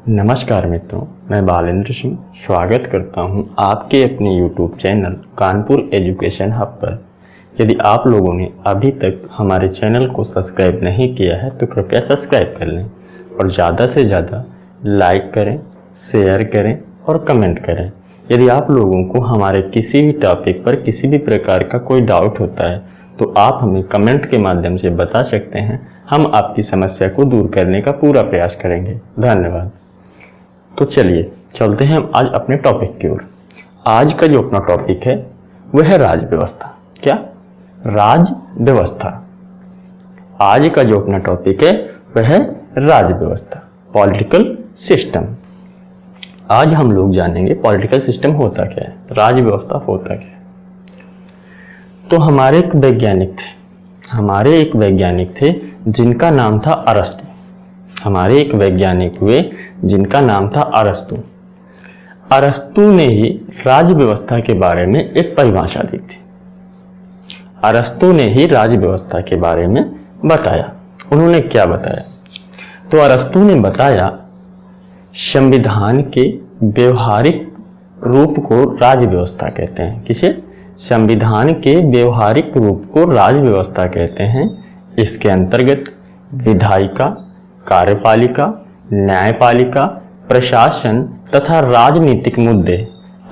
नमस्कार मित्रों, मैं बालेंद्र सिंह स्वागत करता हूं आपके अपने YouTube channel Kanpur education hub पर। यदि आप लोगों ने अभी तक हमारे चैनल को सब्सक्राइब नहीं किया है तो कृपया सब्सक्राइब कर लें और ज़्यादा से ज़्यादा लाइक करें, शेयर करें और कमेंट करें। यदि आप लोगों को हमारे किसी भी टॉपिक पर किसी भी प्रकार का कोई डाउट होता है तो आप हमें कमेंट के माध्यम से बता सकते हैं। हम आपकी समस्या को दूर करने का पूरा प्रयास करेंगे। धन्यवाद। तो चलिए चलते हैं आज अपने टॉपिक की ओर। आज का जो अपना टॉपिक है वह है राज व्यवस्था। क्या? राज व्यवस्था। आज का जो अपना टॉपिक है वह है राज व्यवस्था, पॉलिटिकल सिस्टम। आज हम लोग जानेंगे पॉलिटिकल सिस्टम होता क्या है, राज व्यवस्था होता क्या है। तो हमारे एक वैज्ञानिक थे जिनका नाम था अरस्तु। हमारे एक वैज्ञानिक हुए जिनका नाम था अरस्तु। अरस्तु ने ही राज व्यवस्था के बारे में एक परिभाषा दी थी। अरस्तु ने ही राज व्यवस्था के बारे में बताया। उन्होंने क्या बताया? तो अरस्तु ने बताया संविधान के व्यवहारिक रूप को राज व्यवस्था कहते हैं। किसे? संविधान के व्यवहारिक रूप को राज व्यवस्था कहते हैं। इसके अंतर्गत विधायिका, कार्यपालिका, न्यायपालिका, प्रशासन तथा राजनीतिक मुद्दे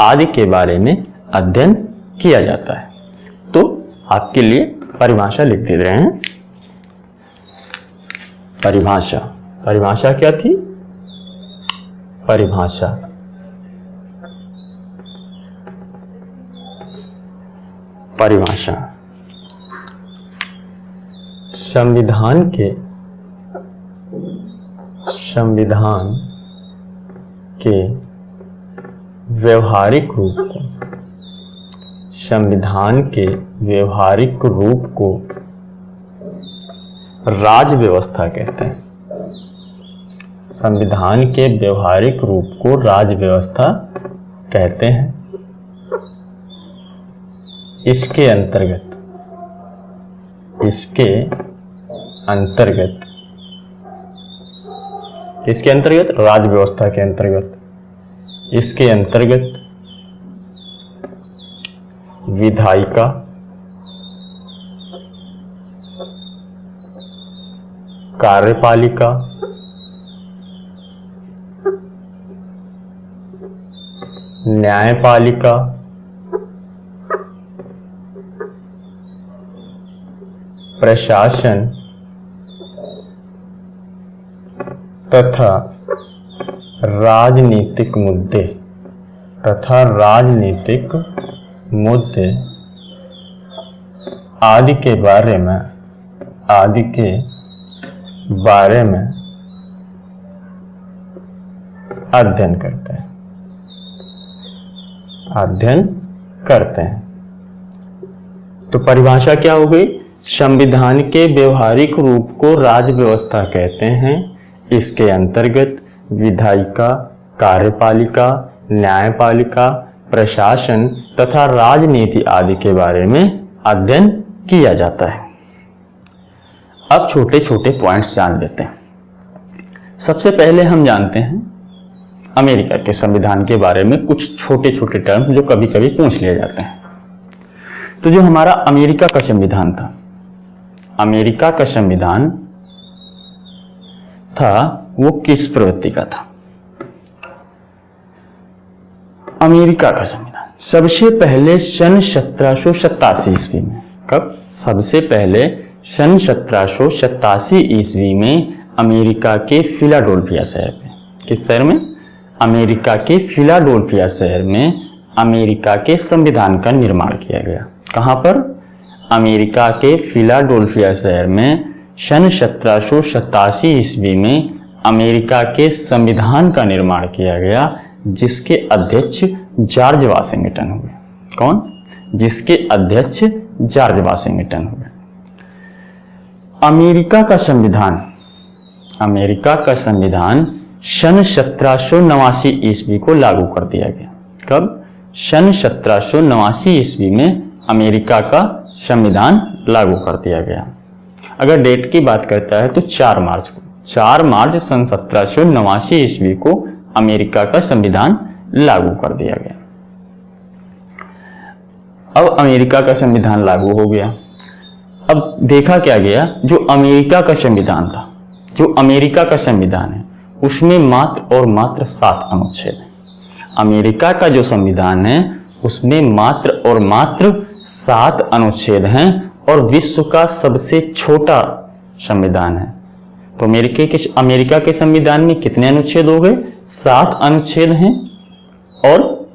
आदि के बारे में अध्ययन किया जाता है। तो आपके लिए परिभाषा लिख दे रहे हैं। परिभाषा क्या थी? परिभाषा संविधान के व्यवहारिक रूप को राज व्यवस्था कहते हैं। संविधान के व्यवहारिक रूप को राज व्यवस्था कहते हैं। इसके अंतर्गत राज व्यवस्था के अंतर्गत इसके अंतर्गत विधायिका, कार्यपालिका, न्यायपालिका, प्रशासन तथा राजनीतिक मुद्दे आदि के बारे में अध्ययन करते हैं। तो परिभाषा क्या हो गई? संविधान के व्यवहारिक रूप को राज व्यवस्था कहते हैं। इसके अंतर्गत विधायिका, कार्यपालिका, न्यायपालिका, प्रशासन तथा राजनीति आदि के बारे में अध्ययन किया जाता है। अब छोटे छोटे पॉइंट्स जान लेते हैं। सबसे पहले हम जानते हैं अमेरिका के संविधान के बारे में कुछ छोटे छोटे टर्म जो कभी कभी पूछ लिए जाते हैं। तो जो हमारा अमेरिका का संविधान था, वो किस प्रवृत्ति का था? अमेरिका का संविधान सबसे पहले सन 1787 ईस्वी में, कब? सबसे पहले सन 1787 ईस्वी में अमेरिका के फिलाडेल्फिया शहर में, किस शहर में? अमेरिका के फिलाडेल्फिया शहर में अमेरिका के संविधान का निर्माण किया गया। कहां पर? अमेरिका के फिलाडेल्फिया शहर में सन 1787 ईस्वी में अमेरिका के संविधान का निर्माण किया गया, जिसके अध्यक्ष जॉर्ज वाशिंगटन हुए। कौन? जिसके अध्यक्ष जॉर्ज वाशिंगटन हुए। अमेरिका का संविधान सन 1789 ईस्वी को लागू कर दिया गया। कब? सन 1789 ईस्वी में अमेरिका का संविधान लागू कर दिया गया। अगर डेट की बात करता है तो 4 4 मार्च सन 1789 ईस्वी को अमेरिका का संविधान लागू कर दिया गया। अब अमेरिका का संविधान लागू हो गया। अब देखा क्या गया, जो अमेरिका का संविधान था, जो अमेरिका का संविधान है, उसमें मात्र और मात्र 7 अनुच्छेद हैं। अमेरिका का जो संविधान है उसमें मात्र और मात्र 7 अनुच्छेद हैं और विश्व का सबसे छोटा संविधान है। तो अमेरिका के संविधान में कितने अनुच्छेद हो गए? 7 अनुच्छेद हैं। और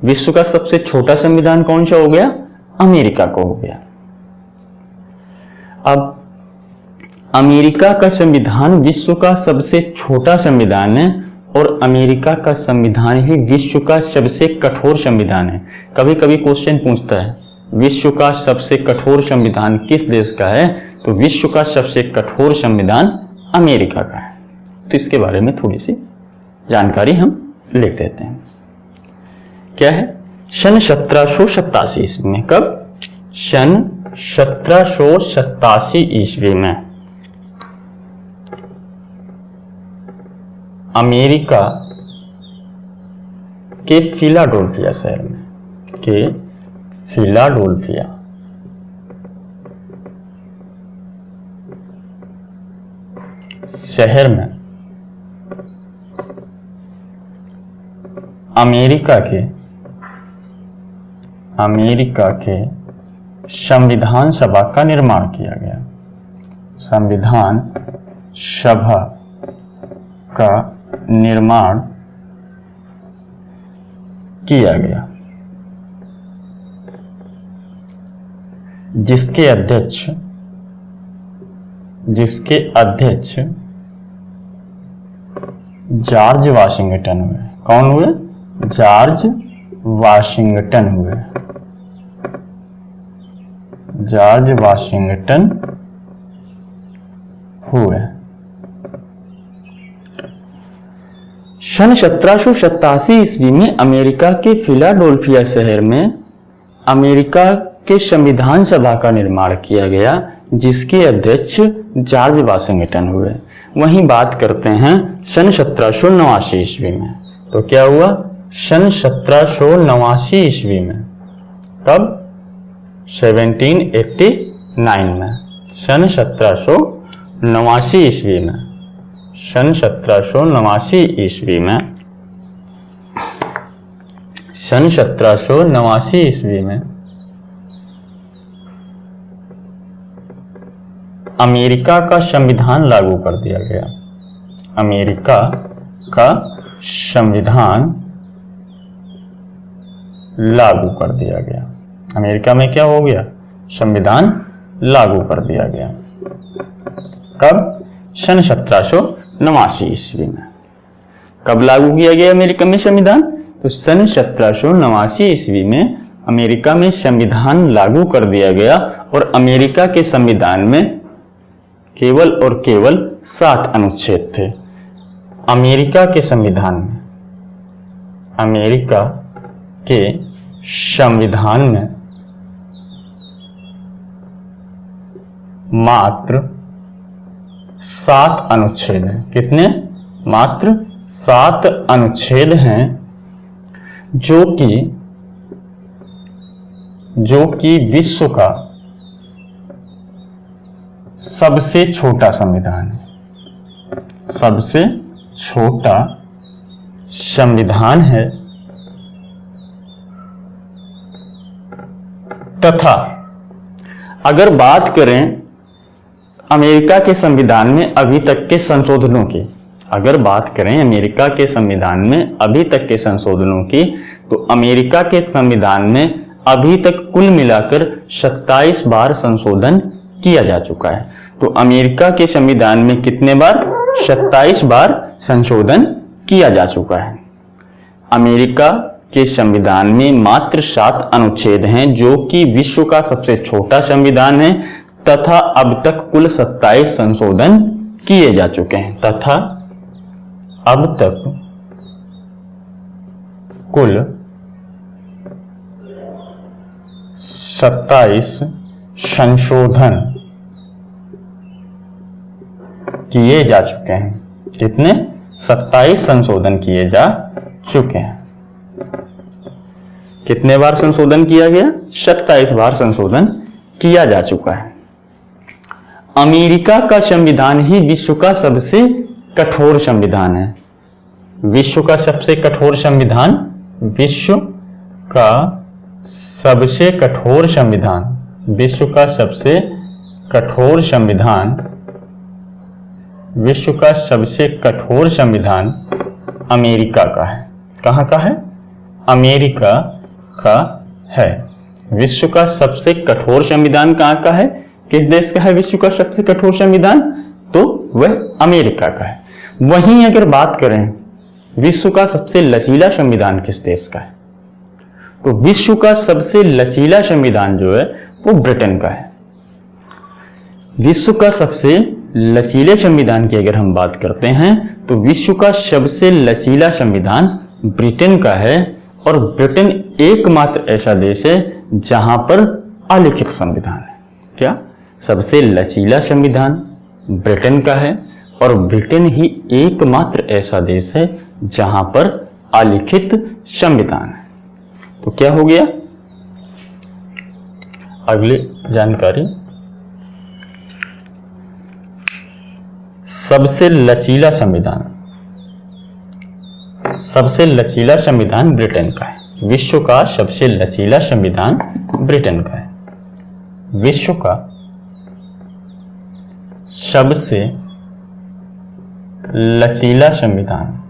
विश्व का सबसे छोटा संविधान कौन सा हो गया? अमेरिका को हो गया। अब अमेरिका का संविधान विश्व का सबसे छोटा संविधान है और अमेरिका का संविधान ही विश्व का सबसे कठोर संविधान है। कभी कभी क्वेश्चन पूछता है विश्व का सबसे कठोर संविधान किस देश का है? तो विश्व का सबसे कठोर संविधान अमेरिका का है। तो इसके बारे में थोड़ी सी जानकारी हम लिख देते हैं। क्या है? सन 1787 ईस्वी में, कब? सन 1787 ईस्वी में अमेरिका के फिलाडेल्फिया शहर में, फिलाडेल्फिया शहर में अमेरिका के संविधान सभा का निर्माण किया गया। संविधान सभा का निर्माण किया गया, जिसके अध्यक्ष जॉर्ज वाशिंगटन हुए। कौन हुए? जॉर्ज वाशिंगटन हुए। जॉर्ज वाशिंगटन हुए। सन 1787 ईस्वी में अमेरिका के फिलाडेल्फिया शहर में अमेरिका के संविधान सभा का निर्माण किया गया, जिसके अध्यक्ष जॉर्ज वाशिंगटन हुए। वहीं बात करते हैं सन 1789 ईस्वी में। तो क्या हुआ? सन 1789 ईस्वी में, कब? 1789 में। सन 1789 ईस्वी में, सन 1789 ईस्वी में, सन 1789 ईस्वी में अमेरिका का संविधान लागू कर दिया गया। अमेरिका का संविधान लागू कर दिया गया। अमेरिका में क्या हो गया? संविधान लागू कर दिया गया। कब? सन 1789 ईस्वी में। कब लागू किया गया अमेरिका में संविधान? तो सन 1789 ईस्वी में अमेरिका में संविधान लागू कर दिया गया और अमेरिका के संविधान में केवल और केवल 7 अनुच्छेद थे। अमेरिका के संविधान में मात्र 7 अनुच्छेद हैं। कितने? मात्र 7 अनुच्छेद हैं, जो कि विश्व का सबसे छोटा संविधान है। सबसे छोटा संविधान है तथा अगर बात करें अमेरिका के संविधान में अभी तक के संशोधनों की, अगर बात करें अमेरिका के संविधान में अभी तक के संशोधनों की, तो अमेरिका के संविधान में अभी तक कुल मिलाकर 27 बार संशोधन किया जा चुका है। तो अमेरिका के संविधान में कितने बार? 27 बार संशोधन किया जा चुका है। अमेरिका के संविधान में मात्र 7 अनुच्छेद हैं, जो कि विश्व का सबसे छोटा संविधान है तथा अब तक कुल 27 संशोधन किए जा चुके हैं। तथा अब तक कुल 27 संशोधन किए जा चुके हैं। कितने? 27 संशोधन किए जा चुके हैं। कितने बार संशोधन किया गया? 27 बार संशोधन किया जा चुका है। अमेरिका का संविधान ही विश्व का सबसे कठोर संविधान है। विश्व का सबसे कठोर संविधान, विश्व का सबसे कठोर संविधान, विश्व का सबसे कठोर संविधान, विश्व का सबसे कठोर संविधान अमेरिका का है। कहां का है? अमेरिका का है। विश्व का सबसे कठोर संविधान कहां का है? किस देश का है विश्व का सबसे कठोर संविधान? तो वह अमेरिका का है। वहीं अगर बात करें विश्व का सबसे लचीला संविधान किस देश का है, तो विश्व का सबसे लचीला संविधान जो है वो ब्रिटेन का है। विश्व का सबसे लचीले संविधान की अगर हम बात करते हैं तो विश्व का सबसे लचीला संविधान ब्रिटेन का है। और ब्रिटेन एकमात्र ऐसा देश है जहां पर अलिखित संविधान है। क्या? सबसे लचीला संविधान ब्रिटेन का है और ब्रिटेन ही एकमात्र ऐसा देश है जहां पर अलिखित संविधान है। तो क्या हो गया? अगली जानकारी, सबसे लचीला संविधान, सबसे लचीला संविधान ब्रिटेन का है। विश्व का सबसे लचीला संविधान ब्रिटेन का है। विश्व का सबसे लचीला संविधान,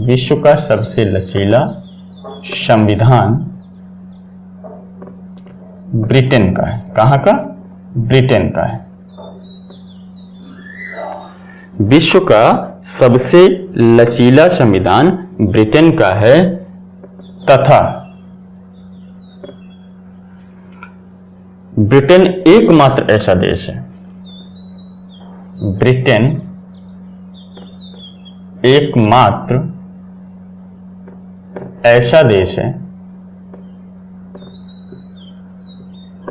विश्व का सबसे लचीला संविधान ब्रिटेन का है। कहां का? ब्रिटेन का है। विश्व का सबसे लचीला संविधान ब्रिटेन का है तथा ब्रिटेन एकमात्र ऐसा देश है, ब्रिटेन एकमात्र ऐसा देश है,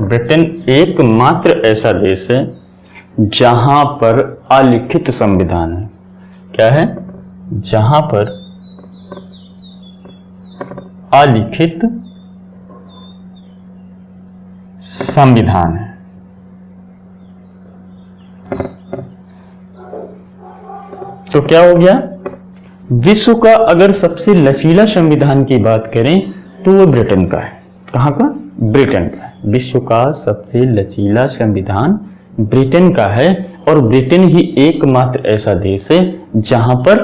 ब्रिटेन एकमात्र ऐसा देश है जहां पर अलिखित संविधान है। क्या है? जहां पर अलिखित संविधान है। तो क्या हो गया? विश्व का अगर सबसे लचीला संविधान की बात करें तो वो ब्रिटेन का है। कहां का? ब्रिटेन का है। विश्व का सबसे लचीला संविधान ब्रिटेन का है और ब्रिटेन ही एकमात्र ऐसा देश है जहां पर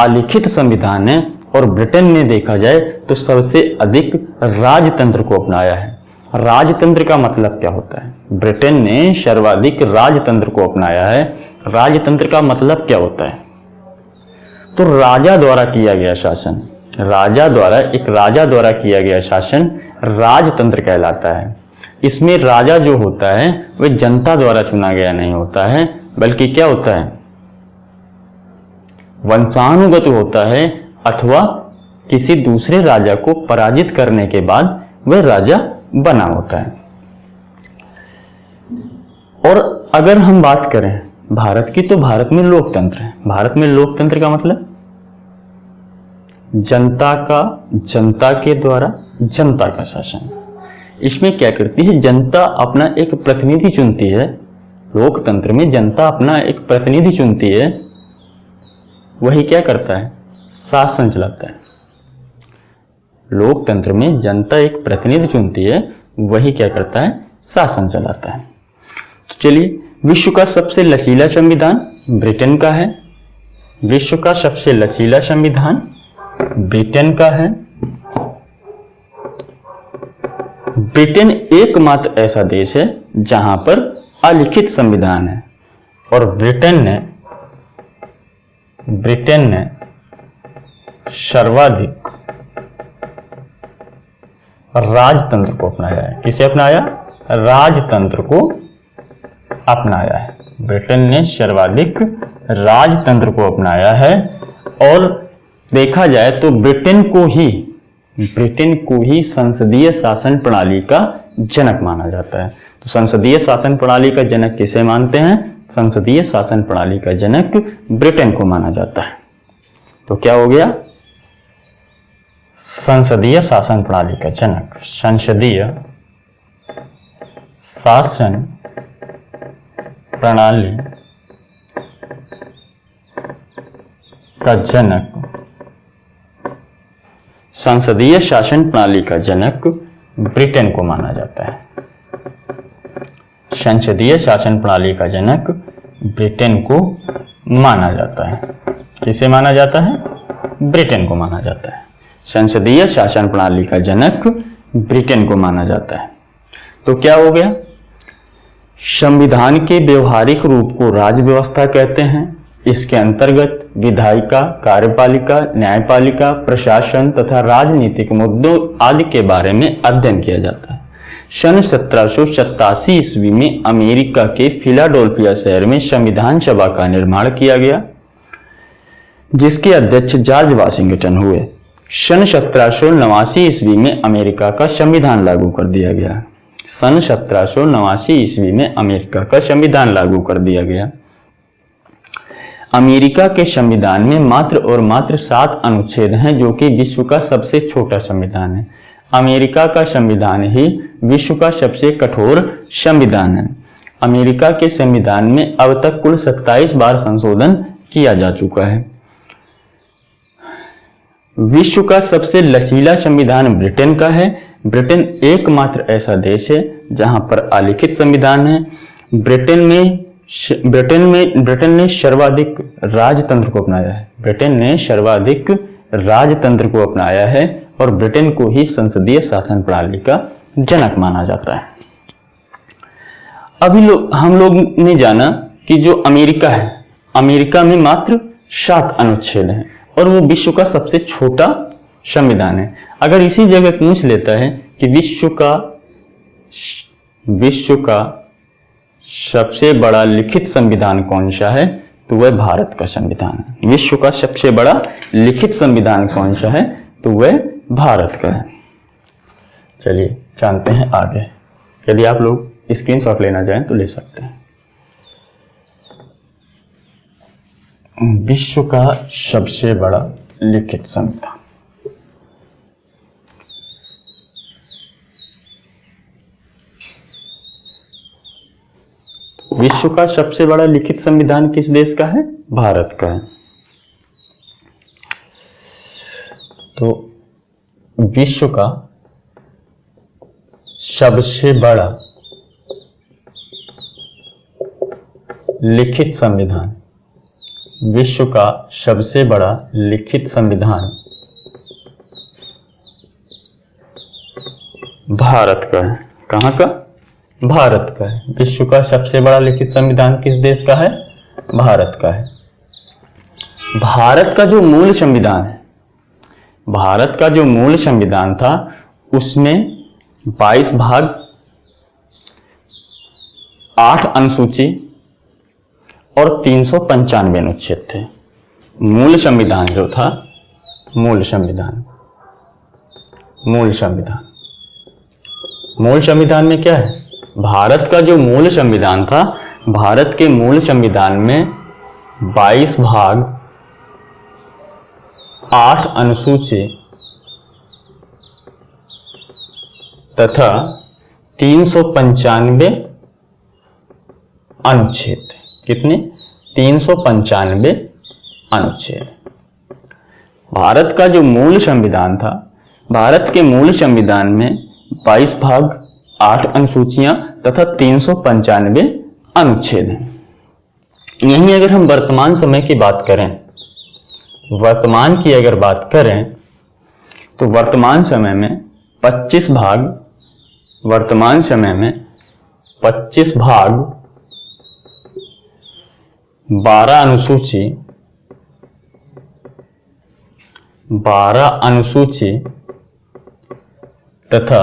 अलिखित संविधान है। और ब्रिटेन ने देखा जाए तो सबसे अधिक राजतंत्र को अपनाया है। राजतंत्र का मतलब क्या होता है? ब्रिटेन ने सर्वाधिक राजतंत्र को अपनाया है। राजतंत्र का मतलब क्या होता है? तो राजा द्वारा किया गया शासन, राजा द्वारा किया गया शासन राजतंत्र कहलाता है। इसमें राजा जो होता है वह जनता द्वारा चुना गया नहीं होता है, बल्कि क्या होता है? वंशानुगत होता है अथवा किसी दूसरे राजा को पराजित करने के बाद वह राजा बना होता है। और अगर हम बात करें भारत की, तो भारत में लोकतंत्र है। भारत में लोकतंत्र का मतलब जनता के द्वारा जनता का शासन। इसमें क्या करती है? जनता अपना एक प्रतिनिधि चुनती है। लोकतंत्र में जनता अपना एक प्रतिनिधि चुनती है, वही क्या करता है? शासन चलाता है। लोकतंत्र में जनता एक प्रतिनिधि चुनती है, वही क्या करता है? शासन चलाता है। तो चलिए, विश्व का सबसे लचीला संविधान ब्रिटेन का है। विश्व का सबसे लचीला संविधान ब्रिटेन का है। ब्रिटेन एकमात्र ऐसा देश है जहां पर अलिखित संविधान है। और ब्रिटेन ने सर्वाधिक राजतंत्र को अपनाया है। किसे अपनाया? राजतंत्र को अपनाया है। ब्रिटेन ने सर्वाधिक राजतंत्र को अपनाया है। और देखा जाए तो ब्रिटेन को ही संसदीय शासन प्रणाली का जनक माना जाता है। तो संसदीय शासन प्रणाली का जनक किसे मानते हैं? संसदीय शासन प्रणाली का जनक ब्रिटेन को माना जाता है। तो क्या हो गया? संसदीय शासन प्रणाली का जनक, संसदीय शासन प्रणाली का जनक, संसदीय शासन प्रणाली का जनक ब्रिटेन को माना जाता है। संसदीय शासन प्रणाली का जनक ब्रिटेन को माना जाता है। किसे माना जाता है? ब्रिटेन को माना जाता है। संसदीय शासन प्रणाली का जनक ब्रिटेन को माना जाता है। तो क्या हो गया? संविधान के व्यवहारिक रूप को राज्य व्यवस्था कहते हैं। इसके अंतर्गत विधायिका, कार्यपालिका, न्यायपालिका, प्रशासन तथा राजनीतिक मुद्दों आदि के बारे में अध्ययन किया जाता है। सन 1787 ईस्वी में अमेरिका के फिलाडेल्फिया शहर में संविधान सभा का निर्माण किया गया, जिसके अध्यक्ष जॉर्ज वाशिंगटन हुए। सन 1789 ईस्वी में अमेरिका का संविधान लागू कर दिया गया। सन 1789 ईस्वी में अमेरिका का संविधान लागू कर दिया गया। अमेरिका के संविधान में मात्र और मात्र 7 अनुच्छेद हैं, जो कि विश्व का सबसे छोटा संविधान है। अमेरिका का संविधान ही विश्व का सबसे कठोर संविधान है। अमेरिका के संविधान में अब तक कुल 27 बार संशोधन किया जा चुका है। विश्व का सबसे लचीला संविधान ब्रिटेन का है। ब्रिटेन एकमात्र ऐसा देश है जहां पर अलिखित संविधान है। ब्रिटेन ने सर्वाधिक राजतंत्र को अपनाया है। ब्रिटेन ने सर्वाधिक राजतंत्र को अपनाया है और ब्रिटेन को ही संसदीय शासन प्रणाली का जनक माना जाता है। अभी हम लोग ने जाना कि जो अमेरिका है, अमेरिका में मात्र 7 अनुच्छेद हैं और वो विश्व का सबसे छोटा संविधान है। अगर इसी जगह पूछ लेता है कि विश्व का सबसे बड़ा लिखित संविधान कौन सा है, तो वह भारत का संविधान है। विश्व का सबसे बड़ा लिखित संविधान कौन सा है, तो वह भारत का है। चलिए जानते हैं आगे। यदि आप लोग स्क्रीनशॉट लेना चाहें तो ले सकते हैं। विश्व का सबसे बड़ा लिखित संविधान, विश्व का सबसे बड़ा लिखित संविधान किस देश का है? भारत का है। तो विश्व का सबसे बड़ा लिखित संविधान, विश्व का सबसे बड़ा लिखित संविधान भारत का है। कहां का? भारत का है। विश्व का सबसे बड़ा लिखित संविधान किस देश का है? भारत का है। भारत का जो मूल संविधान है, भारत का जो मूल संविधान था, उसमें 22 भाग, 8 अनुसूची और 395 अनुच्छेद थे। मूल संविधान जो था, मूल संविधान में क्या है? भारत का जो मूल संविधान था, भारत के मूल संविधान में 22 भाग, 8 अनुसूची तथा 395 अनुच्छेद थे। कितने? 395 अनुच्छेद। भारत का जो मूल संविधान था, भारत के मूल संविधान में 22 भाग, 8 अनुसूचियां तथा 395 अनुच्छेद हैं। यहीं अगर हम वर्तमान समय की बात करें, वर्तमान की अगर बात करें तो वर्तमान समय में 25 भाग, वर्तमान समय में 25 भाग, 12 अनुसूची, 12 अनुसूची तथा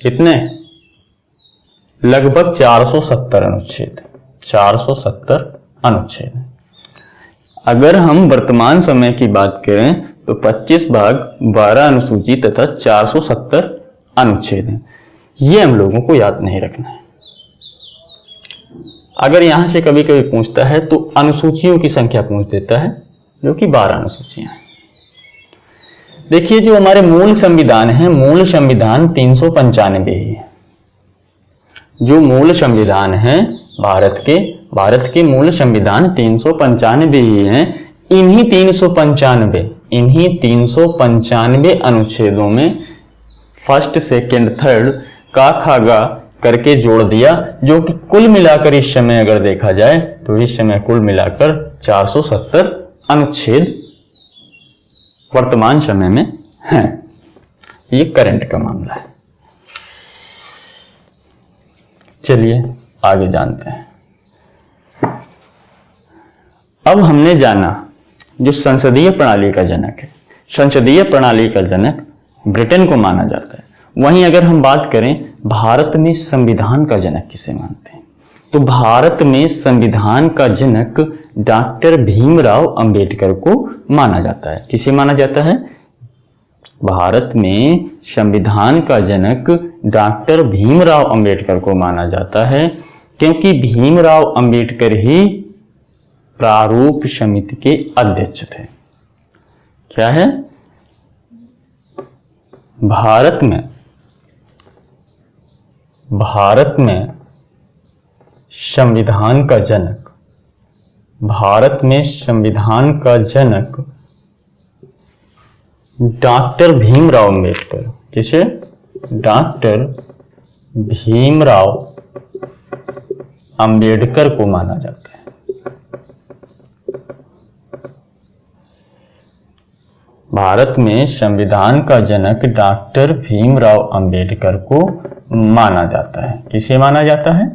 कितने? लगभग 470 अनुच्छेद, 470 अनुच्छेद। अगर हम वर्तमान समय की बात करें तो 25 भाग, 12 अनुसूची तथा 470 अनुच्छेद हैं। ये हम लोगों को याद नहीं रखना है। अगर यहां से कभी कभी पूछता है तो अनुसूचियों की संख्या पूछ देता है, जो कि 12 अनुसूचियां हैं। देखिए जो हमारे मूल संविधान है, मूल संविधान 395 ही है। जो मूल संविधान है भारत के मूल संविधान 395 ही हैं। इन्हीं 395 अनुच्छेदों में फर्स्ट, सेकंड, थर्ड का खा गा करके जोड़ दिया, जो कि कुल मिलाकर इस समय अगर देखा जाए तो इस समय कुल मिलाकर 470 अनुच्छेद वर्तमान समय में हैं। ये करंट का मामला है। चलिए आगे जानते हैं। अब हमने जाना जो संसदीय प्रणाली का जनक है। संसदीय प्रणाली का जनक ब्रिटेन को माना जाता है। वहीं अगर हम बात करें भारत में संविधान का जनक किसे मानते हैं, तो भारत में संविधान का जनक डॉक्टर भीमराव अंबेडकर को माना जाता है। किसे माना जाता है? भारत में संविधान का जनक डॉक्टर भीमराव अंबेडकर को माना जाता है, क्योंकि भीमराव अंबेडकर ही प्रारूप समिति के अध्यक्ष थे। क्या है? भारत में संविधान का जनक, भारत में संविधान का जनक डॉक्टर भीमराव अंबेडकर। किसे? डॉक्टर भीमराव अंबेडकर को माना जाता है। भारत में संविधान का जनक डॉक्टर भीमराव अंबेडकर को माना जाता है। किसे माना जाता है?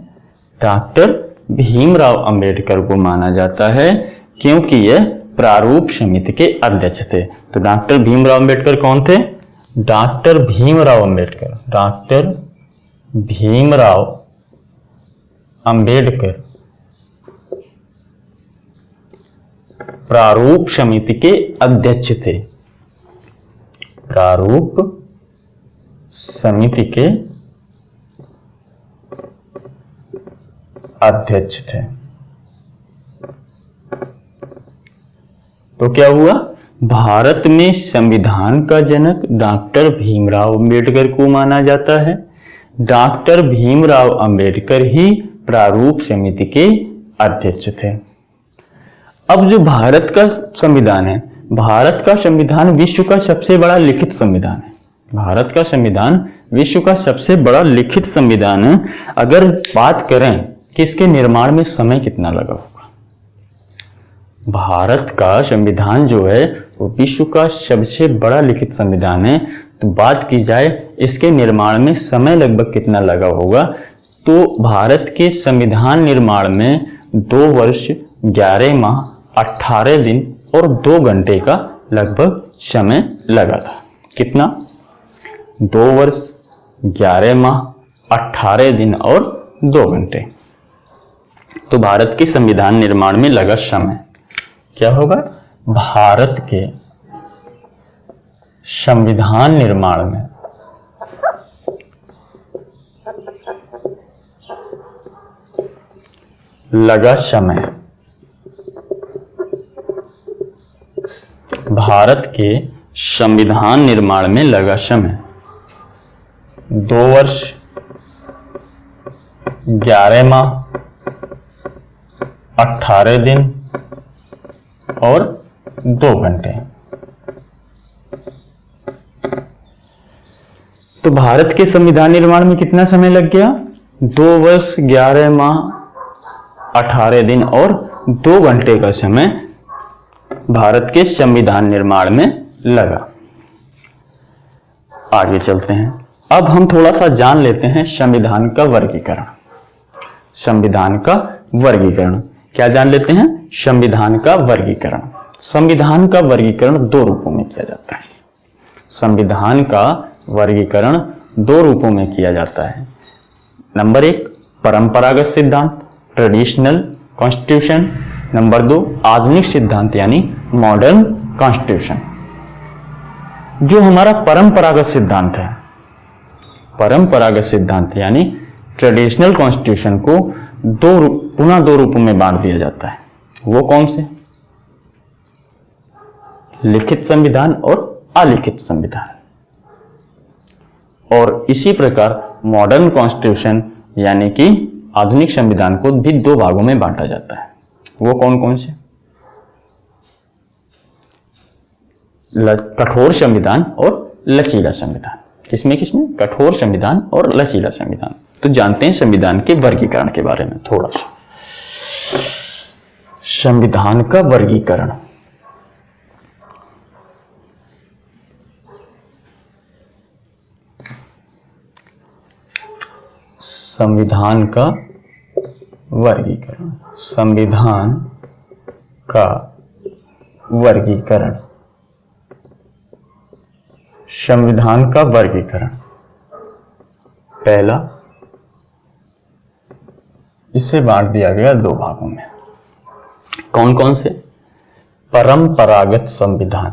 डॉक्टर भीमराव अंबेडकर को माना जाता है, क्योंकि यह प्रारूप समिति के अध्यक्ष थे। तो डॉक्टर भीमराव अंबेडकर कौन थे? डॉक्टर भीमराव अंबेडकर, डॉक्टर भीमराव अंबेडकर प्रारूप समिति के अध्यक्ष थे। प्रारूप समिति के अध्यक्ष थे। तो क्या हुआ? भारत में संविधान का जनक डॉक्टर भीमराव अंबेडकर को माना जाता है। डॉक्टर भीमराव अंबेडकर ही प्रारूप समिति के अध्यक्ष थे। अब जो भारत का संविधान है, भारत का संविधान विश्व का सबसे बड़ा लिखित संविधान है। भारत का संविधान विश्व का सबसे बड़ा लिखित संविधान है। अगर बात करें कि इसके निर्माण में समय कितना लगा होगा, भारत का संविधान जो है वो विश्व का सबसे बड़ा लिखित संविधान है। तो बात की जाए इसके निर्माण में समय लगभग कितना लगा होगा, तो भारत के संविधान निर्माण में 2 वर्ष 11 माह 18 दिन और 2 घंटे का लगभग समय लगा था। कितना? 2 वर्ष 11 माह 18 दिन और 2 घंटे। तो भारत के संविधान निर्माण में लगा समय क्या होगा? भारत के संविधान निर्माण में लगा समय, भारत के संविधान निर्माण में लगा समय 2 वर्ष 11 माह 18 दिन और 2 घंटे। तो भारत के संविधान निर्माण में कितना समय लग गया? 2 वर्ष 11 माह 18 दिन और 2 घंटे का समय भारत के संविधान निर्माण में लगा। आगे चलते हैं। अब हम थोड़ा सा जान लेते हैं संविधान का वर्गीकरण। संविधान का वर्गीकरण क्या जान लेते हैं? संविधान का वर्गीकरण। संविधान का वर्गीकरण 2 रूपों में किया जाता है। संविधान का वर्गीकरण 2 रूपों में किया जाता है। नंबर 1 परंपरागत सिद्धांत, ट्रेडिशनल कॉन्स्टिट्यूशन। नंबर 2 आधुनिक सिद्धांत यानी मॉडर्न कॉन्स्टिट्यूशन। जो हमारा परंपरागत सिद्धांत है, परंपरागत सिद्धांत यानी ट्रेडिशनल कॉन्स्टिट्यूशन को 2 पुनः दो रूपों में बांट दिया जाता है। वो कौन से? लिखित संविधान और अलिखित संविधान। और इसी प्रकार मॉडर्न कॉन्स्टिट्यूशन यानी कि आधुनिक संविधान को भी दो भागों में बांटा जाता है। वो कौन कौन से? कठोर संविधान और लचीला संविधान। किसमें किसमें? कठोर संविधान और लचीला संविधान। तो जानते हैं संविधान के वर्गीकरण के बारे में थोड़ा सा। संविधान का वर्गीकरण। संविधान का वर्गीकरण। संविधान का वर्गीकरण। संविधान का वर्गीकरण। पहला, इसे बांट दिया गया दो भागों में। कौन कौन से? परंपरागत संविधान।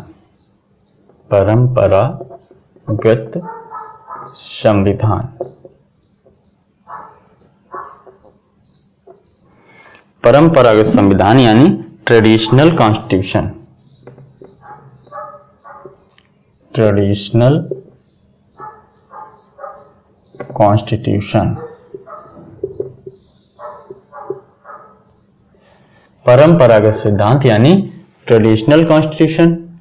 परंपरागत संविधान। परंपरागत संविधान यानी ट्रेडिशनल कॉन्स्टिट्यूशन। Traditional constitution. परंपरागत सिद्धांत यानी ट्रेडिशनल कॉन्स्टिट्यूशन।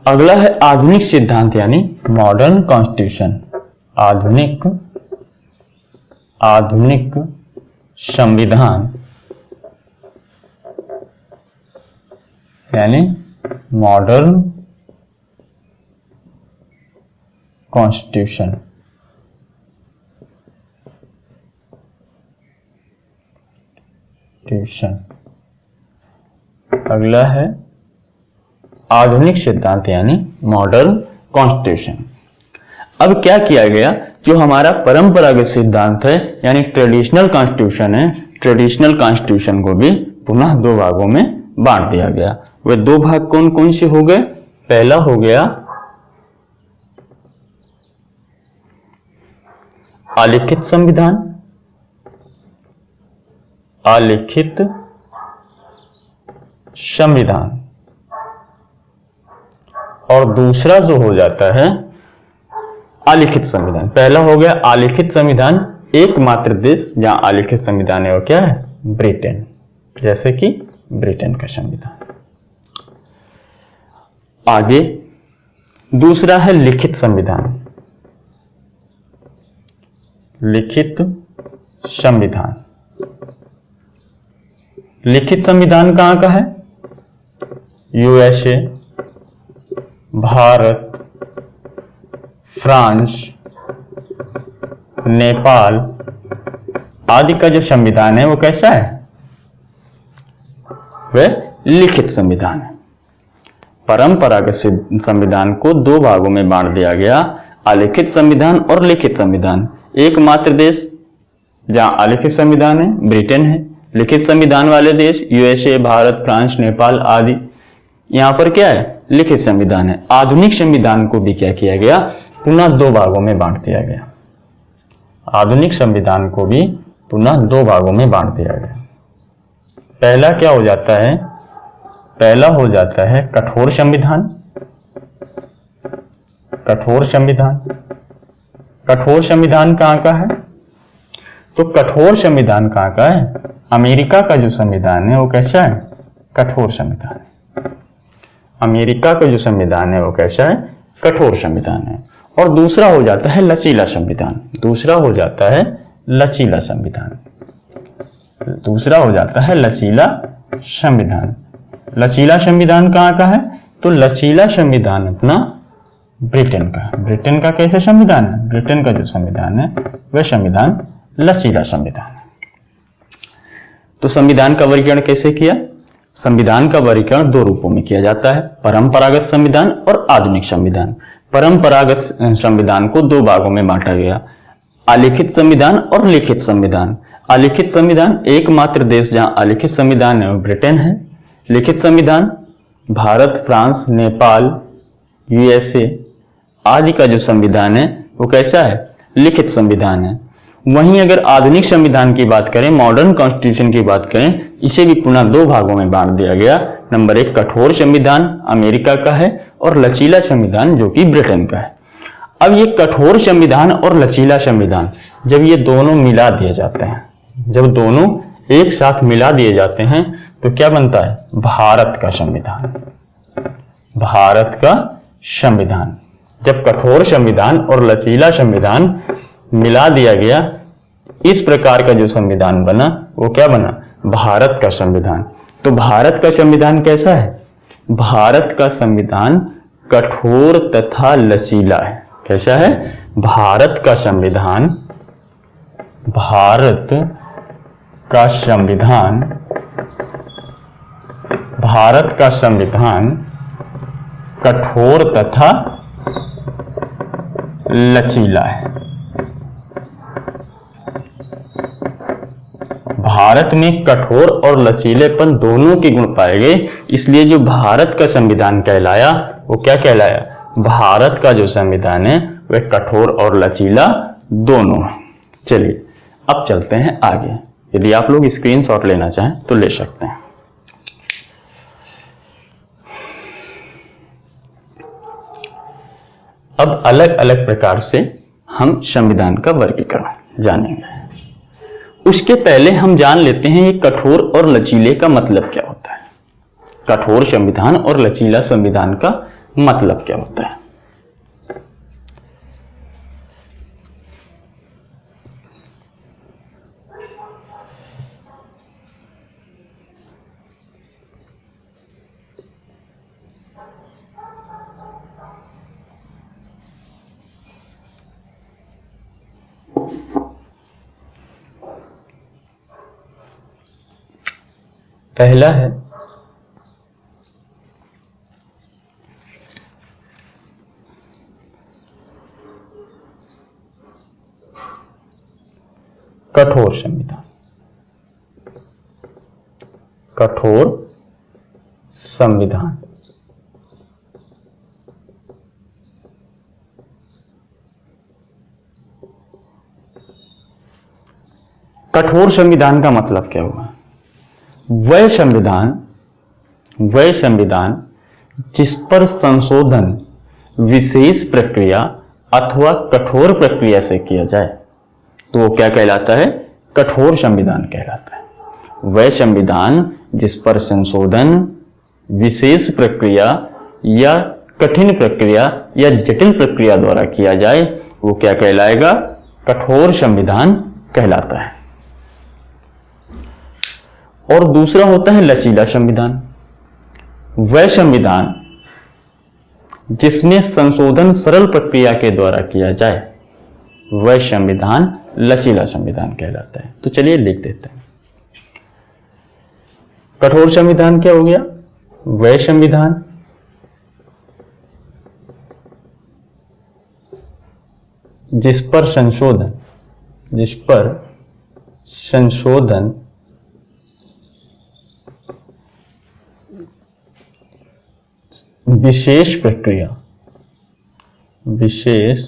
अगला है आधुनिक सिद्धांत यानी मॉडर्न कॉन्स्टिट्यूशन। आधुनिक संविधान यानी मॉडर्न कॉन्स्टिट्यूशन। अगला है आधुनिक सिद्धांत यानी मॉडर्न कॉन्स्टिट्यूशन। अब क्या किया गया, जो हमारा परंपरागत सिद्धांत है यानी ट्रेडिशनल कॉन्स्टिट्यूशन है, ट्रेडिशनल कॉन्स्टिट्यूशन को भी पुनः दो भागों में बांट दिया गया। वे दो भाग कौन कौन से हो गए? पहला हो गया अलिखित संविधान। अलिखित संविधान। और दूसरा जो हो जाता है अलिखित संविधान। पहला हो गया अलिखित संविधान, एकमात्र देश जहां अलिखित संविधान है वो क्या है? ब्रिटेन। जैसे कि ब्रिटेन का संविधान। आगे दूसरा है लिखित संविधान। लिखित संविधान। लिखित संविधान कहां का है? यूएसए, भारत, फ्रांस, नेपाल आदि का जो संविधान है वो कैसा है? वह लिखित संविधान है। परंपरागत संविधान को दो भागों में बांट दिया गया, अलिखित संविधान और लिखित संविधान। एकमात्र देश जहां अलिखित संविधान है ब्रिटेन है। लिखित संविधान वाले देश यूएसए, भारत, फ्रांस, नेपाल आदि। यहां पर क्या है? लिखित संविधान है। आधुनिक संविधान को भी क्या किया गया? पुनः दो भागों में बांट दिया गया। आधुनिक संविधान को भी पुनः दो भागों में बांट दिया गया। पहला क्या हो जाता है? पहला हो जाता है कठोर संविधान। कठोर संविधान। कठोर संविधान कहां का है? तो कठोर संविधान कहां का है? अमेरिका का जो संविधान है वो कैसा है? कठोर संविधान है। अमेरिका का जो संविधान है वो कैसा है? कठोर संविधान है। और दूसरा हो जाता है लचीला संविधान। दूसरा हो जाता है लचीला संविधान। दूसरा हो जाता है लचीला संविधान। लचीला संविधान कहां का है? तो लचीला संविधान अपना ब्रिटेन का। ब्रिटेन का कैसा संविधान है? ब्रिटेन का जो संविधान है वह संविधान लचीला संविधान है। तो संविधान का वर्गीकरण कैसे किया? संविधान का वर्गीकरण दो रूपों में किया जाता है, परंपरागत संविधान और आधुनिक संविधान। परंपरागत संविधान को दो भागों में बांटा गया, अलिखित संविधान और लिखित संविधान। अलिखित संविधान, एकमात्र देश जहां अलिखित संविधान है वो ब्रिटेन है। लिखित संविधान भारत, फ्रांस, नेपाल, यूएसए आदि का जो संविधान है वो कैसा है? लिखित संविधान है। वहीं अगर आधुनिक संविधान की बात करें, मॉडर्न कॉन्स्टिट्यूशन की बात करें, इसे भी पुनः दो भागों में बांट दिया गया। नंबर 1 कठोर संविधान अमेरिका का है और लचीला संविधान जो कि ब्रिटेन का है। अब ये कठोर संविधान और लचीला संविधान जब ये दोनों मिला दिए जाते हैं, जब दोनों एक साथ मिला दिए जाते हैं तो क्या बनता है? भारत का संविधान। भारत का संविधान। जब कठोर संविधान और लचीला संविधान मिला दिया गया, इस प्रकार का जो संविधान बना वो क्या बना? भारत का संविधान। तो भारत का संविधान कैसा है? भारत का संविधान कठोर तथा लचीला है। कैसा है? भारत का संविधान, भारत का संविधान, भारत का संविधान कठोर तथा लचीला है। भारत में कठोर और लचीलेपन दोनों के गुण पाए गए, इसलिए जो भारत का संविधान कहलाया वो क्या कहलाया? भारत का जो संविधान है वह कठोर और लचीला दोनों है। चलिए अब चलते हैं आगे। यदि आप लोग स्क्रीनशॉट लेना चाहें तो ले सकते हैं। अब अलग अलग प्रकार से हम संविधान का वर्गीकरण जानेंगे। उसके पहले हम जान लेते हैं ये कठोर और लचीले का मतलब क्या होता है। कठोर संविधान और लचीला संविधान का मतलब क्या होता है? पहला है कठोर संविधान। कठोर संविधान कठोर संविधान का मतलब क्या हुआ? वह संविधान जिस पर संशोधन विशेष प्रक्रिया अथवा कठोर प्रक्रिया से किया जाए तो वो क्या कहलाता है? कठोर संविधान कहलाता है। वह संविधान जिस पर संशोधन विशेष प्रक्रिया या कठिन प्रक्रिया या जटिल प्रक्रिया द्वारा किया जाए वो क्या कहलाएगा? कठोर संविधान कहलाता है। और दूसरा होता है लचीला संविधान। वह संविधान जिसमें संशोधन सरल प्रक्रिया के द्वारा किया जाए वह संविधान लचीला संविधान कहलाता है। तो चलिए लिख देते हैं। कठोर संविधान क्या हो गया? वह संविधान जिस पर संशोधन विशेष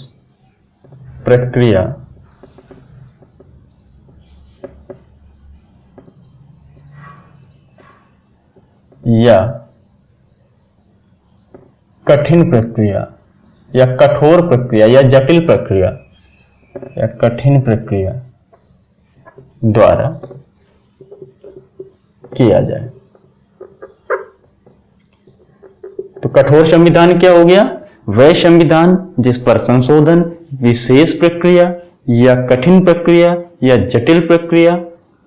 प्रक्रिया या कठिन प्रक्रिया या कठोर प्रक्रिया या जटिल प्रक्रिया या कठिन प्रक्रिया द्वारा किया जाए। तो कठोर संविधान क्या हो गया? वह संविधान जिस पर संशोधन विशेष प्रक्रिया या कठिन प्रक्रिया या जटिल प्रक्रिया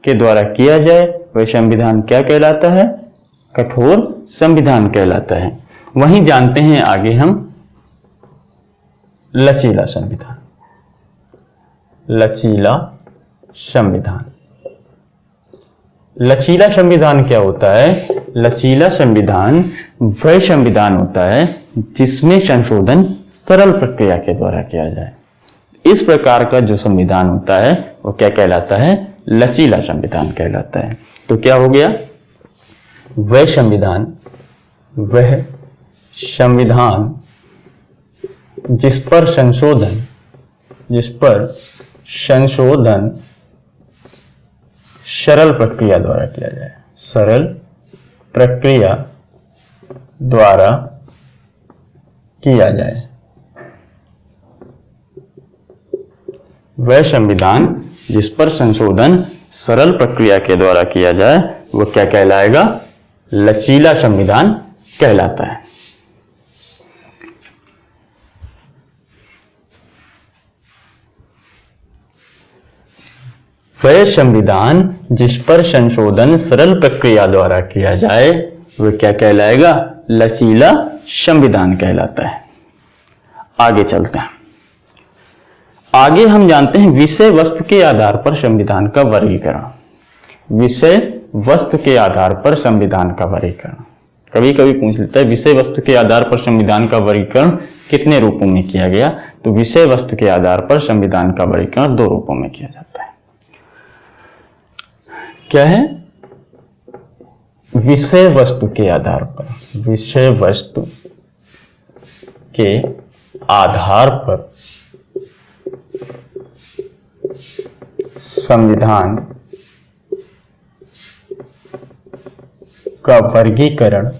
के द्वारा किया जाए वह संविधान क्या कहलाता है? कठोर संविधान कहलाता है। वहीं जानते हैं आगे हम लचीला संविधान। लचीला संविधान लचीला संविधान क्या होता है? लचीला संविधान वह संविधान होता है जिसमें संशोधन सरल प्रक्रिया के द्वारा किया जाए। इस प्रकार का जो संविधान होता है वो क्या कहलाता है? लचीला संविधान कहलाता है। तो क्या हो गया? वह संविधान जिस पर संशोधन सरल प्रक्रिया द्वारा किया जाए, सरल प्रक्रिया द्वारा किया जाए। वह संविधान जिस पर संशोधन सरल प्रक्रिया के द्वारा किया जाए वो क्या कहलाएगा? लचीला संविधान कहलाता है। वह संविधान जिस पर संशोधन सरल प्रक्रिया द्वारा किया जाए वह क्या कहलाएगा? लचीला संविधान कहलाता है। आगे चलते हैं। आगे हम जानते हैं विषय वस्तु के आधार पर संविधान का वर्गीकरण। विषय वस्तु के आधार पर संविधान का वर्गीकरण कभी कभी पूछ लेता है, विषय वस्तु के आधार पर संविधान का वर्गीकरण कितने रूपों में किया गया? तो विषय वस्तु के आधार पर संविधान का वर्गीकरण 2 रूपों में किया जाता है। क्या है? विषय वस्तु के आधार पर, विषय वस्तु के आधार पर संविधान का वर्गीकरण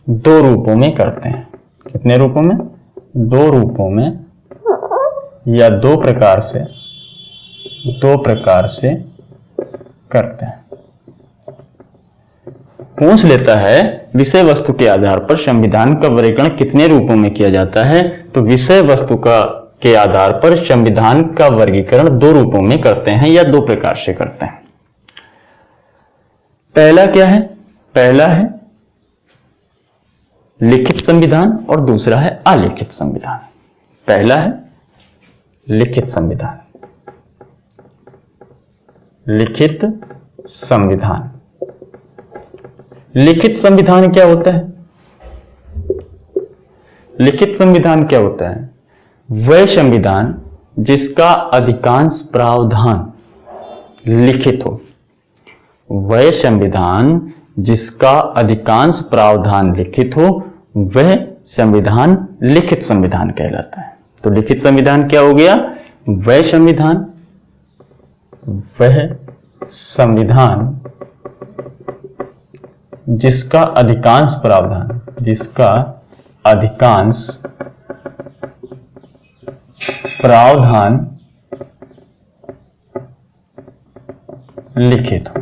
2 रूपों में करते हैं। कितने रूपों में? 2 रूपों में या 2 प्रकार से करते हैं। पूछ लेता है विषय वस्तु के आधार पर संविधान का वर्गीकरण कितने रूपों में किया जाता है? तो विषय वस्तु के आधार पर संविधान का वर्गीकरण 2 रूपों में करते हैं या 2 प्रकार से करते हैं। पहला क्या है? पहला है लिखित संविधान और दूसरा है अलिखित संविधान। पहला है लिखित संविधान। लिखित संविधान। लिखित संविधान क्या होता है? लिखित संविधान क्या होता है? वह संविधान जिसका अधिकांश प्रावधान लिखित हो। वह संविधान जिसका अधिकांश प्रावधान लिखित हो वह संविधान लिखित संविधान कहलाता है। तो लिखित संविधान क्या हो गया? वह संविधान जिसका अधिकांश प्रावधान, जिसका अधिकांश प्रावधान लिखित हो।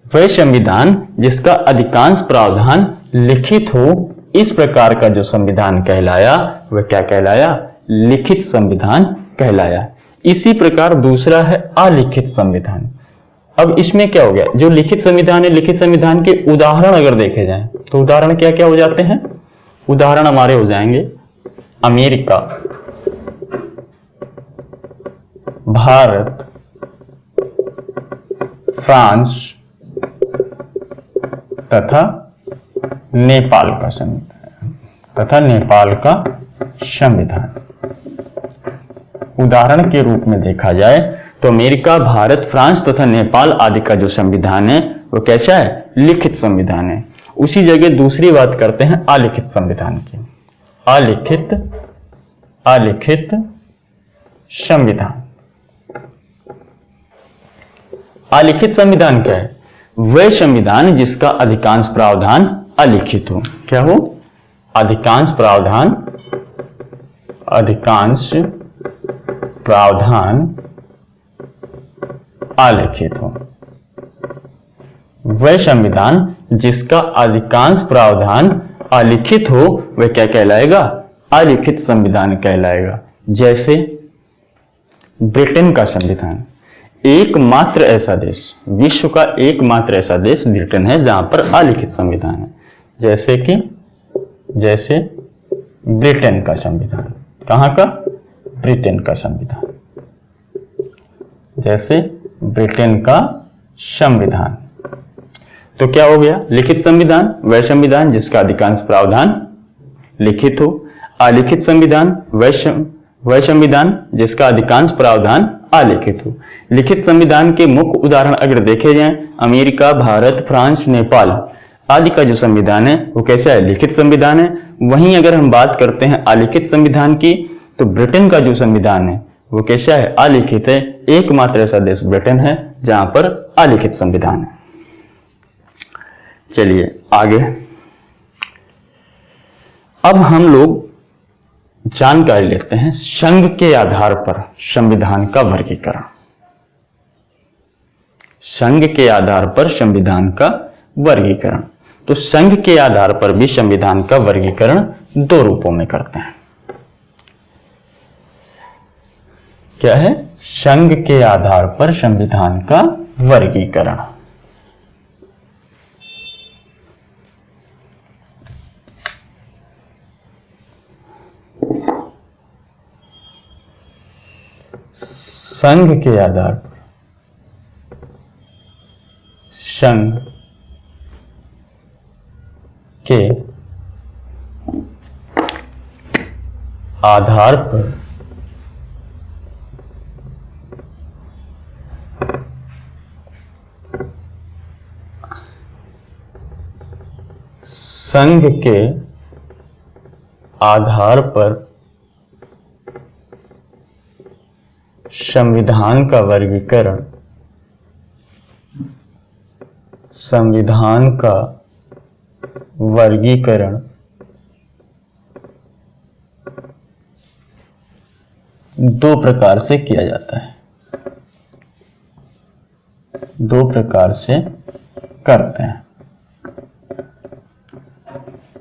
वह संविधान जिसका अधिकांश प्रावधान लिखित हो, इस प्रकार का जो संविधान कहलाया वह क्या कहलाया? लिखित संविधान कहलाया। इसी प्रकार दूसरा है अलिखित संविधान। अब इसमें क्या हो गया? जो लिखित संविधान है, लिखित संविधान के उदाहरण अगर देखे जाएं तो उदाहरण क्या क्या हो जाते हैं? उदाहरण हमारे हो जाएंगे अमेरिका, भारत, फ्रांस तथा नेपाल का संविधान। उदाहरण के रूप में देखा जाए तो अमेरिका, भारत, फ्रांस तथा नेपाल आदि का जो संविधान है वो कैसा है? लिखित संविधान है। उसी जगह दूसरी बात करते हैं अलिखित संविधान की। अलिखित संविधान। अलिखित संविधान क्या है? वह संविधान जिसका अधिकांश प्रावधान अलिखित हो। क्या हो? अधिकांश प्रावधान अलिखित हो। वह संविधान जिसका अधिकांश प्रावधान अलिखित हो वह क्या कहलाएगा? अलिखित संविधान कहलाएगा। जैसे ब्रिटेन का संविधान। एकमात्र ऐसा देश, विश्व का एकमात्र ऐसा देश ब्रिटेन है जहां पर अलिखित संविधान है। जैसे ब्रिटेन का संविधान। कहां का? ब्रिटेन का संविधान। जैसे ब्रिटेन का संविधान। तो क्या हो गया? लिखित संविधान वह संविधान जिसका अधिकांश प्रावधान लिखित हो। अलिखित संविधान वह संविधान जिसका अधिकांश प्रावधान अलिखित हो। लिखित संविधान के मुख्य उदाहरण अगर देखे जाएं, अमेरिका, भारत, फ्रांस, नेपाल आदि का जो संविधान है वो कैसा है? लिखित संविधान है। वहीं अगर हम बात करते हैं आलिखित संविधान की, तो ब्रिटेन का जो संविधान है वो कैसा है? आलिखित है। एकमात्र ऐसा देश ब्रिटेन है जहां पर आलिखित संविधान है। चलिए आगे, अब हम लोग जानकारी लेते हैं संघ के आधार पर संविधान का वर्गीकरण। संघ के आधार पर संविधान का वर्गीकरण। तो संघ के आधार पर भी संविधान का वर्गीकरण दो रूपों में करते हैं। क्या है? संघ के आधार पर संविधान का वर्गीकरण। संघ के आधार पर, संघ के आधार पर संघ के आधार पर संविधान का वर्गीकरण, संविधान का वर्गीकरण दो प्रकार से किया जाता है, दो प्रकार से करते हैं।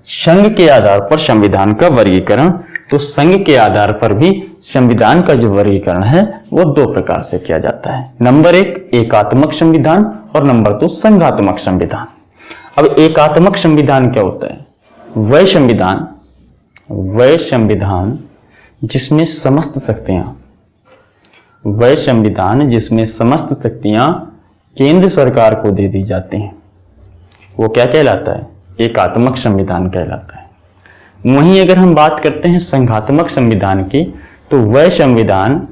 संघ के आधार पर संविधान का वर्गीकरण, तो संघ के आधार पर भी संविधान का जो वर्गीकरण है वो दो प्रकार से किया जाता है। नंबर एक, एकात्मक संविधान, और नंबर दो, संघात्मक संविधान। अब एकात्मक संविधान क्या होता है? वह संविधान जिसमें समस्त शक्तियां, वह संविधान जिसमें समस्त शक्तियां केंद्र सरकार को दे दी जाती हैं, वो क्या कहलाता है? एकात्मक संविधान कहलाता है। वहीं अगर हम बात करते हैं संघात्मक संविधान की, तो वह संविधान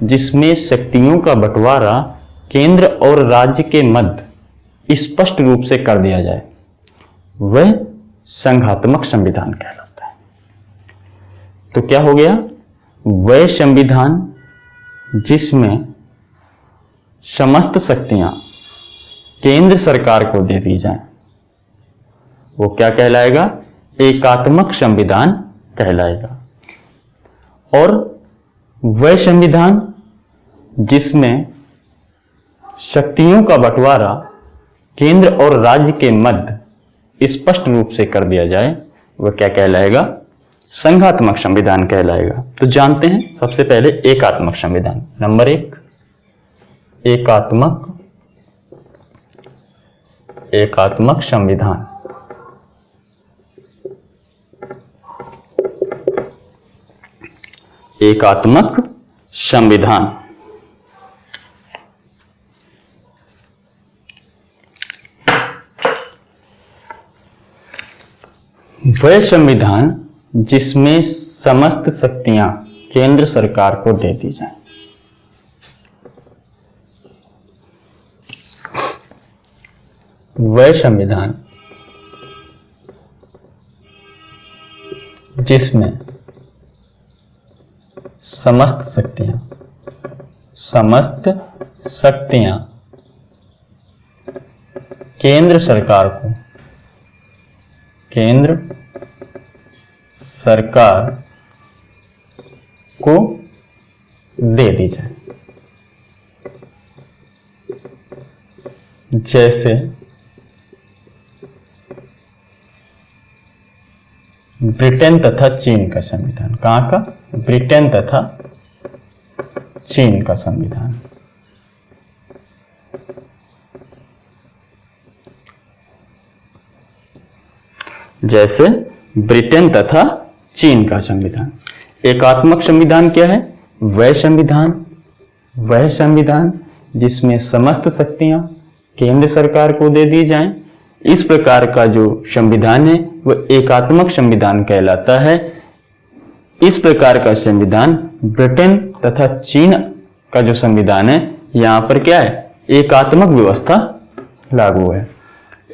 जिसमें शक्तियों का बंटवारा केंद्र और राज्य के मध्य स्पष्ट रूप से कर दिया जाए, वह संघात्मक संविधान कहलाता है। तो क्या हो गया? वह संविधान जिसमें समस्त शक्तियां केंद्र सरकार को दे दी जाए, वो क्या कहलाएगा? एकात्मक संविधान कहलाएगा। और वह संविधान जिसमें शक्तियों का बंटवारा केंद्र और राज्य के मध्य स्पष्ट रूप से कर दिया जाए, वह क्या कहलाएगा? संघात्मक संविधान कहलाएगा। तो जानते हैं सबसे पहले एकात्मक संविधान। नंबर एक, एकात्मक संविधान। एकात्मक संविधान वह संविधान जिसमें समस्त शक्तियां केंद्र सरकार को दे दी जाए। वह संविधान जिसमें समस्त शक्तियां केंद्र सरकार को दे दी जाए। जैसे ब्रिटेन तथा चीन का संविधान। कहां का? ब्रिटेन तथा चीन का संविधान। जैसे ब्रिटेन तथा चीन का संविधान। एकात्मक संविधान क्या है? वह संविधान जिसमें समस्त शक्तियां केंद्र सरकार को दे दी जाएं। इस प्रकार का जो संविधान है वह एकात्मक संविधान कहलाता है। इस प्रकार का संविधान ब्रिटेन तथा चीन का जो संविधान है, यहां पर क्या है? एकात्मक व्यवस्था लागू है।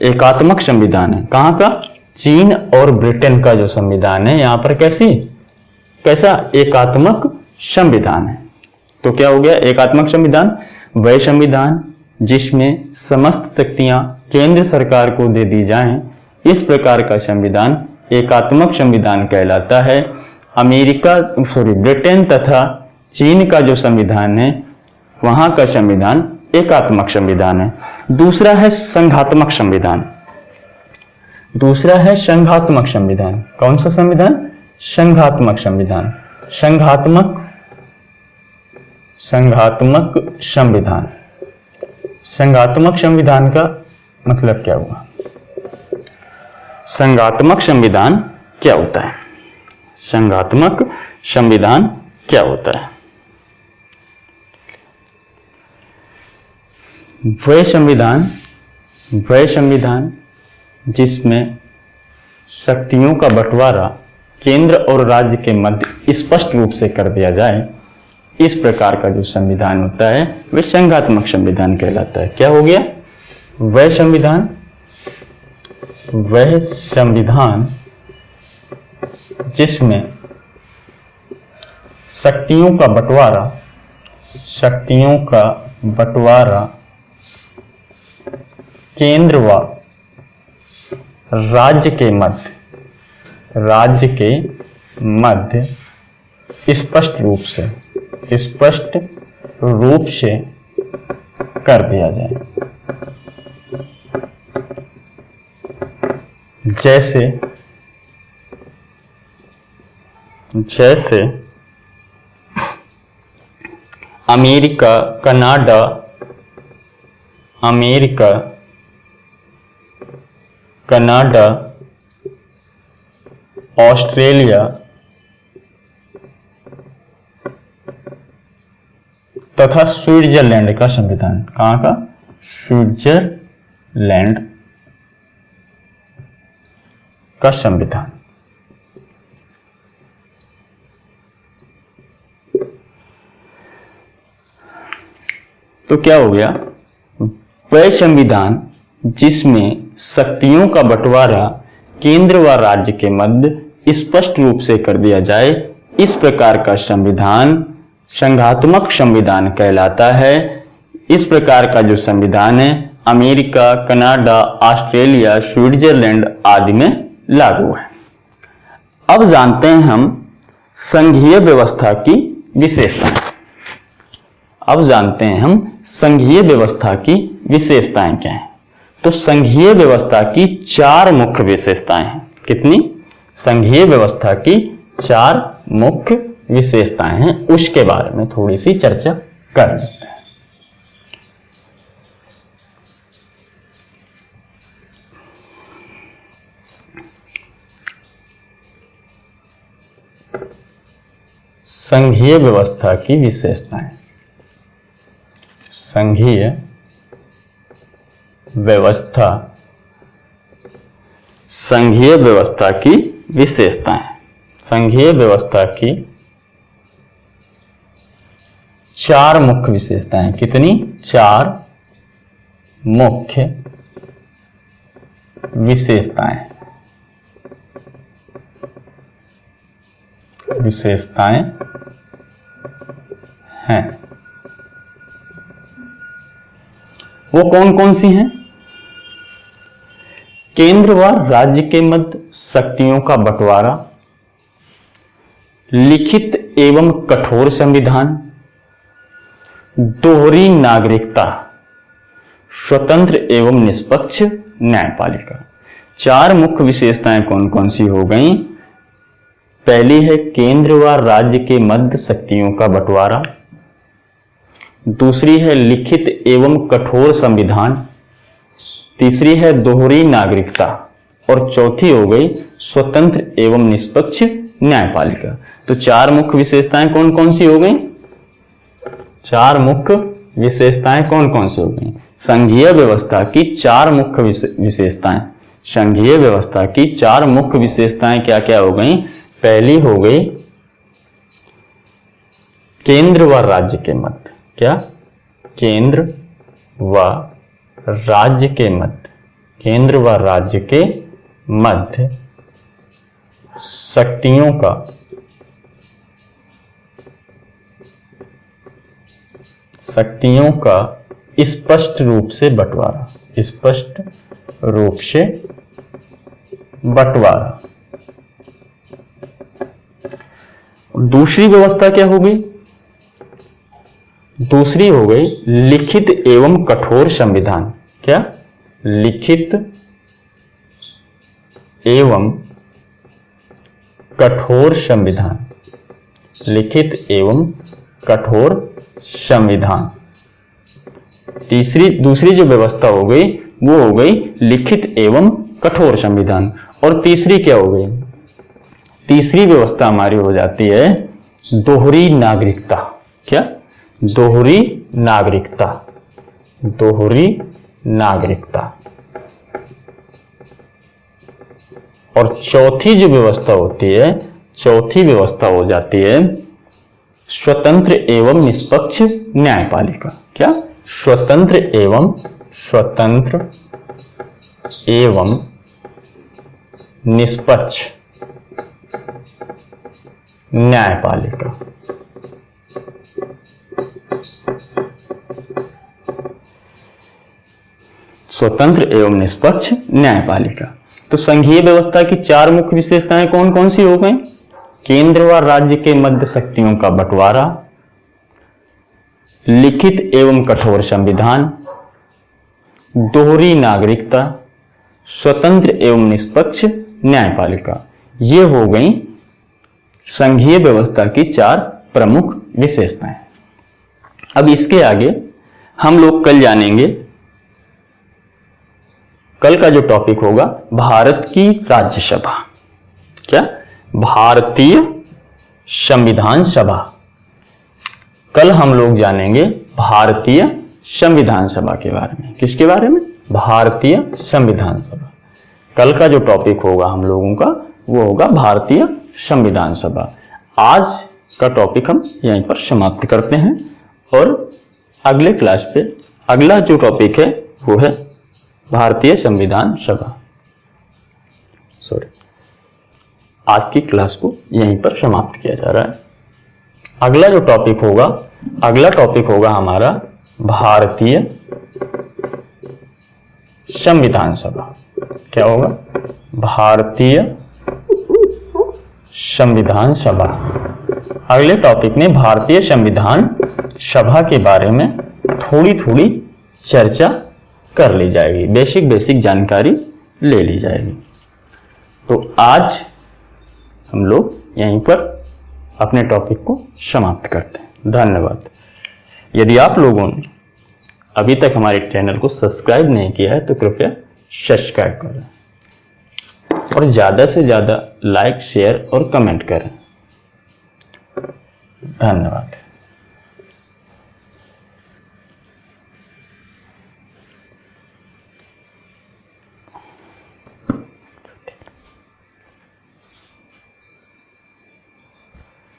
एकात्मक संविधान है। कहां का? चीन और ब्रिटेन का जो संविधान है यहां पर कैसा एकात्मक संविधान है। तो क्या हो गया एकात्मक संविधान? वह संविधान जिसमें समस्त शक्तियां केंद्र सरकार को दे दी जाएं, इस प्रकार का संविधान एकात्मक संविधान कहलाता है। ब्रिटेन तथा चीन का जो संविधान है वहां का संविधान एकात्मक संविधान है। दूसरा है संघात्मक संविधान। संघात्मक संविधान कौन सा संविधान? संघात्मक संविधान। संघात्मक संविधान। संघात्मक संविधान का मतलब क्या हुआ? संघात्मक संविधान क्या होता है? संघात्मक संविधान क्या होता है? वह संविधान जिसमें शक्तियों का बंटवारा केंद्र और राज्य के मध्य स्पष्ट रूप से कर दिया जाए, इस प्रकार का जो संविधान होता है वह संघात्मक संविधान कहलाता है। क्या हो गया? वह संविधान जिसमें शक्तियों का बंटवारा केंद्र व राज्य के मध्य स्पष्ट रूप से कर दिया जाए। जैसे अमेरिका, कनाडा, ऑस्ट्रेलिया तथा स्विट्जरलैंड का संविधान। कहां का? स्विट्जरलैंड का संविधान। तो क्या हो गया? वह संविधान जिसमें शक्तियों का बंटवारा केंद्र व राज्य के मध्य स्पष्ट रूप से कर दिया जाए, इस प्रकार का संविधान संघात्मक संविधान कहलाता है। इस प्रकार का जो संविधान है अमेरिका, कनाडा, ऑस्ट्रेलिया, स्विट्जरलैंड आदि में लागू है। अब जानते हैं हम संघीय व्यवस्था की विशेषताएं क्या हैं। तो संघीय व्यवस्था की 4 मुख्य विशेषताएं हैं। कितनी? संघीय व्यवस्था की 4 मुख्य विशेषताएं हैं, उसके बारे में थोड़ी सी चर्चा कर लेते हैं। संघीय व्यवस्था की विशेषताएं। संघीय व्यवस्था की विशेषताएं। संघीय व्यवस्था की 4 मुख्य विशेषताएं। कितनी? 4 मुख्य विशेषताएं हैं। वो कौन कौन सी हैं? केंद्र व राज्य के मध्य शक्तियों का बंटवारा, लिखित एवं कठोर संविधान, दोहरी नागरिकता, स्वतंत्र एवं निष्पक्ष न्यायपालिका। 4 मुख्य विशेषताएं कौन कौन सी हो गई? पहली है केंद्र व राज्य के मध्य शक्तियों का बंटवारा, दूसरी है लिखित एवं कठोर संविधान, तीसरी है दोहरी नागरिकता और चौथी हो गई स्वतंत्र एवं निष्पक्ष न्यायपालिका। तो 4 मुख्य विशेषताएं कौन कौन सी हो गई? 4 मुख्य विशेषताएं कौन कौन सी हो गई? संघीय व्यवस्था की 4 मुख्य विशेषताएं। संघीय व्यवस्था की 4 मुख्य विशेषताएं क्या क्या हो गई? पहली हो गई केंद्र व राज्य के मध्य। क्या? केंद्र व राज्य के मध्य। केंद्र व राज्य के मध्य शक्तियों का स्पष्ट रूप से बंटवारा। दूसरी व्यवस्था क्या हो गई? दूसरी हो गई लिखित एवं कठोर संविधान। क्या? लिखित एवं कठोर संविधान। लिखित एवं कठोर संविधान। दूसरी जो व्यवस्था हो गई वो हो गई लिखित एवं कठोर संविधान। और तीसरी क्या हो गई? तीसरी व्यवस्था हमारी हो जाती है दोहरी नागरिकता। क्या? दोहरी नागरिकता। दोहरी नागरिकता। और चौथी जो व्यवस्था होती है, चौथी व्यवस्था हो जाती है स्वतंत्र एवं निष्पक्ष न्यायपालिका। क्या? स्वतंत्र एवं निष्पक्ष न्यायपालिका। स्वतंत्र एवं निष्पक्ष न्यायपालिका। तो संघीय व्यवस्था की चार मुख्य विशेषताएं कौन कौन सी हो गई? केंद्र व राज्य के मध्य शक्तियों का बंटवारा, लिखित एवं कठोर संविधान, दोहरी नागरिकता, स्वतंत्र एवं निष्पक्ष न्यायपालिका। ये हो गई संघीय व्यवस्था की चार प्रमुख विशेषताएं। अब इसके आगे हम लोग कल जानेंगे, कल का जो टॉपिक होगा भारत की राज्यसभा। क्या? भारतीय संविधान सभा। कल हम लोग जानेंगे भारतीय संविधान सभा के बारे में। किसके बारे में? भारतीय संविधान सभा। कल का जो टॉपिक होगा हम लोगों का वो होगा भारतीय संविधान सभा। आज का टॉपिक हम यहीं पर समाप्त करते हैं और अगले क्लास पे अगला जो टॉपिक है वो है भारतीय संविधान सभा। आज की क्लास को यहीं पर समाप्त किया जा रहा है। अगला जो टॉपिक होगा, अगला टॉपिक होगा हमारा भारतीय संविधान सभा। क्या होगा? भारतीय संविधान सभा। अगले टॉपिक में भारतीय संविधान सभा के बारे में थोड़ी थोड़ी चर्चा कर ली जाएगी, बेसिक जानकारी ले ली जाएगी। तो आज हम लोग यहीं पर अपने टॉपिक को समाप्त करते हैं। धन्यवाद। यदि आप लोगों ने अभी तक हमारे चैनल को सब्सक्राइब नहीं किया है तो कृपया सब्सक्राइब करें और ज्यादा से ज्यादा लाइक, शेयर और कमेंट करें। धन्यवाद।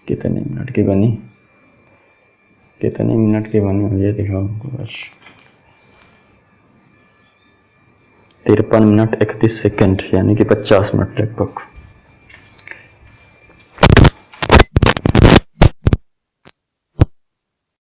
कितने मिनट की बनी? कितने मिनट की बनी मुझे दिखाओ बस। 53 मिनट 31 सेकंड यानी कि 50 मिनट लगभग।